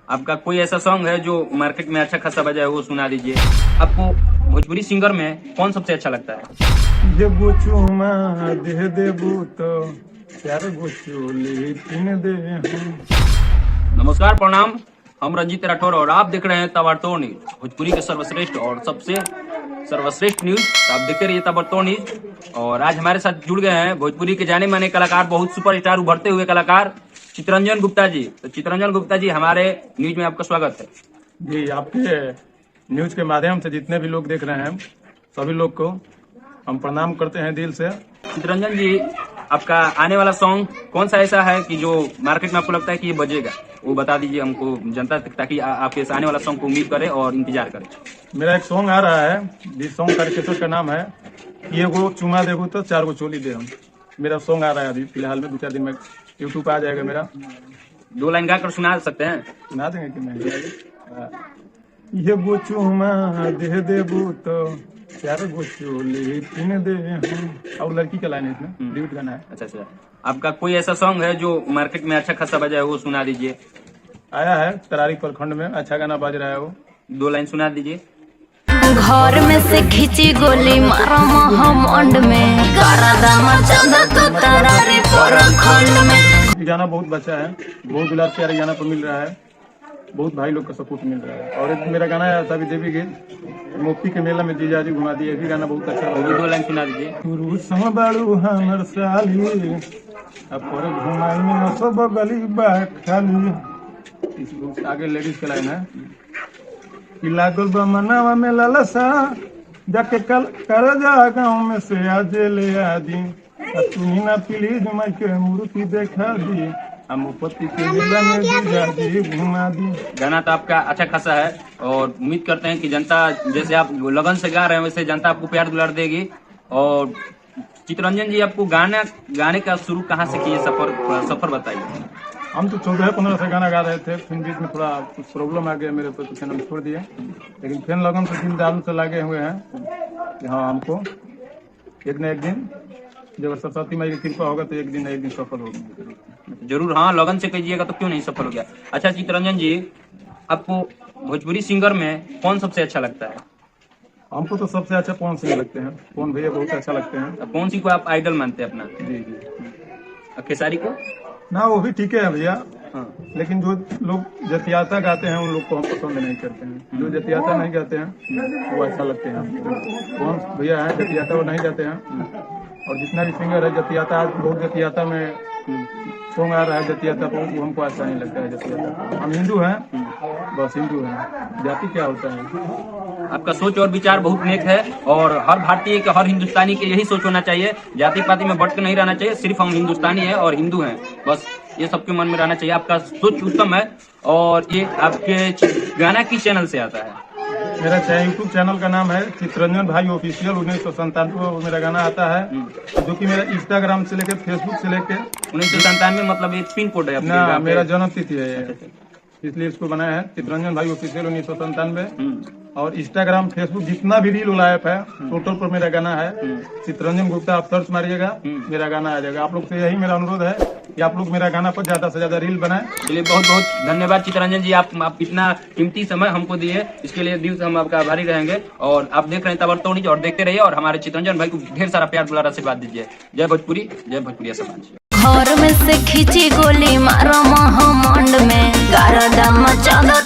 आपका कोई ऐसा सॉन्ग है जो मार्केट में अच्छा खासा बजा है, वो सुना दीजिए। आपको भोजपुरी सिंगर में कौन सबसे अच्छा लगता है? देबू चुमा दे देबू तो चार गो चोली पिन दे हम। नमस्कार, प्रणाम। हम रंजीत राठौर और आप देख रहे हैं ताबड़तोड़ न्यूज, भोजपुरी के सर्वश्रेष्ठ और सबसे सर्वश्रेष्ठ न्यूज। तो आप देखते रहिए ताबड़तोड़ न्यूज। और आज हमारे साथ जुड़ गए हैं भोजपुरी के जाने माने कलाकार, बहुत सुपरस्टार उभरते हुए कलाकार चितरंजन गुप्ता जी। तो चितरंजन गुप्ता जी, हमारे न्यूज में आपका स्वागत है। जी, आपके न्यूज के माध्यम से जितने भी लोग देख रहे हैं सभी लोग को हम प्रणाम करते हैं दिल से। चितरंजन जी, आपका आने वाला सॉन्ग कौन सा ऐसा है कि जो मार्केट में आपको लगता है कि ये बजेगा, वो बता दीजिए हमको, जनता तक, ताकि आपके आने वाला सॉन्ग को उम्मीद करे और इंतजार करे। मेरा एक सॉन्ग आ रहा है, जिस सॉन्ग का का नाम है ये गो चुमा देबू तो चार गो चोली दे हम। मेरा सॉन्ग आ रहा है अभी फिलहाल में, 2-4 दिन में यूट्यूब पे आ जाएगा मेरा। 2 लाइन गा कर सुना सकते हैं? सुना देंगे कि नहीं? ये गो चुमा दे देबू तो चार गो चोली पिन दे हम। और लड़की का लाइन है इसमें, ड्यूट गाना है। अच्छा, आपका कोई ऐसा सॉन्ग है जो मार्केट में अच्छा खासा बजा है, वो सुना दीजिए। आया है तरारी प्रखंड में, अच्छा गाना बज रहा है वो। 2 लाइन सुना दीजिए। घर में से खींची गोली मारा महामंड में, गारा चंदा तो तरारी प्रखंड में। ये गाना बहुत बचा है, बहुत दुलार प्यार गाना पर मिल रहा है, बहुत भाई लोग का सपोर्ट मिल रहा है। और एक मेरा गाना आया था अभी देवी गीत, मोती के मेला में जीजा जी घुमा दिए, भी गाना बहुत अच्छा लगा। 2 लाइन सुना दीजिए। गुरु संबाड़ू हमर साली अब पर घुमाई में सब गली बा खाली। इस आगे लेडीज के लाइन है कि लागल बा मनावा में लालसा जाके कल कर जा गाँव में से आज ले आदी, तुनी ना प्लीज माई के मूर्ति देखा दी, हम पति के मेला में जीजा जी घुमा दी। गाना तो आपका अच्छा खासा है और उम्मीद करते हैं कि जनता, जैसे आप लगन से गा रहे हैं वैसे जनता आपको प्यार दुलार देगी। और चितरंजन जी, आपको गाने का शुरू कहाँ से किए, सफर बताइए। हम तो 14-15 से गाना गा रहे थे, फिर बीच में थोड़ा कुछ प्रॉब्लम आ गया मेरे पे, तो हम छोड़ दिए। लेकिन फिर लगन से दिन दारू से लगे हुए हैं कि हाँ हमको एक न एक दिन, जब सरस्वती माई की कृपा होगा तो एक दिन सफल होगा जरूर। हाँ, लगन से कीजिएगा तो क्यों नहीं सफल हो गया। अच्छा चितरंजन जी, आपको भोजपुरी सिंगर में कौन सबसे अच्छा लगता है? हमको तो सबसे अच्छा पवन सिंह लगते हैं, पवन भैया बहुत अच्छा लगते हैं। कौन सी को आप आइडल मानते हैं अपना? जी। खेसारी को ना, वो भी ठीक है भैया। हाँ। लेकिन जो लोग जतियाता गाते हैं उन लोग को हम पसंद नहीं करते हैं। जो जतियाता नहीं गाते हैं वो अच्छा लगते हैं। कौन भैया है जतियाता वो नहीं गाते हैं। और जितना भी सिंगर है जतियाता, आज बहुत जतियाता में सॉन्ग आ रहा है जतियाता पर, वो हमको अच्छा नहीं लगता है जतियाता। हम हिंदू हैं, बस हिंदू हैं, जाति क्या होता है। आपका सोच और विचार बहुत नेक है और हर भारतीय के, हर हिंदुस्तानी के यही सोच होना चाहिए। जाति पाति में बट के नहीं रहना चाहिए, सिर्फ हम हिंदुस्तानी हैं और हिंदू हैं, बस ये सबके मन में रहना चाहिए। आपका सोच उत्तम है। और ये आपके गाना किस चैनल से आता है? मेरा यूट्यूब चैनल का नाम है चितरंजन भाई ऑफिशियल। 1997 मेरा गाना आता है, जो कि मेरा इंस्टाग्राम से लेकर फेसबुक से लेकर 1997 मतलब एक पिन कोड है ना, मेरा जन्म तिथि है, इसलिए इसको बनाया है चितरंजन भाई ऑफिशियल 1997। और इंस्टाग्राम फेसबुक जितना भी रील वाला ऐप है टोटल पर मेरा गाना है चितरंजन गुप्ता। आप सर्च मारिएगा मेरा गाना आ जाएगा। आप लोग से यही मेरा अनुरोध है कि आप लोग मेरा गाना पर ज्यादा से ज्यादा रील बनाएं। चलिए, बहुत बहुत धन्यवाद चितरंजन जी, आप इतना कीमती समय हमको दिए, इसके लिए दिल से हम आपका आभारी रहेंगे। और आप देख रहे हैं ताबड़तोड़ न्यूज और देखते रहिए और हमारे चितरंजन भाई को ढेर सारा प्यार दुलार आशीर्वाद दीजिए। जय भोजपुरी, जय भोजपुरिया समाज। घर में से खींची गोली मारा महामंड में, गारा चंदा